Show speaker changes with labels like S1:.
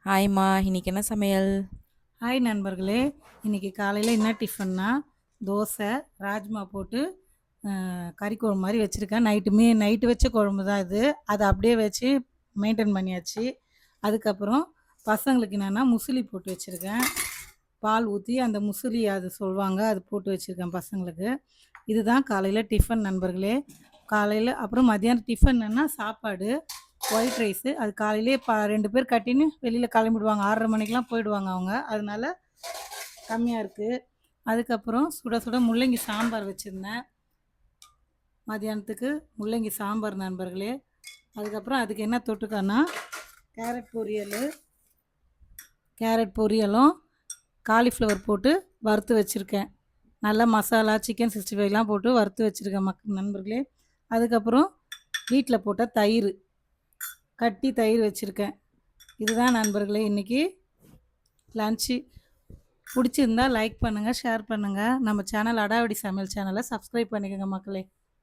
S1: ஹாய்மா, இன்னைக்கு என்ன சமையல்?
S2: ஹாய் நண்பர்களே. இன்னைக்கு காலையில் என்ன டிஃபன்னா, தோசை ராஜ்மா போட்டு கறி குழம்பு மாதிரி வச்சுருக்கேன். நைட்டு வச்ச குழம்பு தான் இது. அதை அப்படியே வச்சு மெயின்டைன் பண்ணியாச்சு. அதுக்கப்புறம் பசங்களுக்கு என்னென்னா முசிலி போட்டு வச்சுருக்கேன். பால் ஊற்றி அந்த முசிலி அது சொல்லுவாங்க, அது போட்டு வச்சுருக்கேன் பசங்களுக்கு. இதுதான் காலையில் டிஃபன் நண்பர்களே. காலையில் அப்புறம் மத்தியானம் டிஃபன் என்னென்னா சாப்பாடு ஒயிட் ரைஸு. அது காலையிலே 2 பேர் கட்டின்னு வெளியில் கிளம்பிடுவாங்க. 6:30 மணிக்கெலாம் போயிடுவாங்க அவங்க. அதனால கம்மியாக இருக்குது. அதுக்கப்புறம் சுட சுட முள்ளங்கி சாம்பார் வச்சுருந்தேன் மதியானத்துக்கு. முள்ளங்கி சாம்பார் நண்பர்களே. அதுக்கப்புறம் அதுக்கு என்ன தொட்டுக்கன்னா, கேரட் பொரியலும் காலிஃப்ளவர் போட்டு வறுத்து வச்சுருக்கேன். நல்லா மசாலா சிக்கன் 65லாம் போட்டு வறுத்து வச்சுருக்கேன் நண்பர்களே. அதுக்கப்புறம் வீட்டில் போட்ட தயிர், கட்டி தயிர் வச்சுருக்கேன். இதுதான் நண்பர்களே இன்றைக்கி லன்ச்சு. பிடிச்சிருந்தா லைக் பண்ணுங்கள், ஷேர் பண்ணுங்கள். நம்ம சேனல் அடாவடி சமையல் சேனலை சப்ஸ்கிரைப் பண்ணிக்கோங்க மக்களே.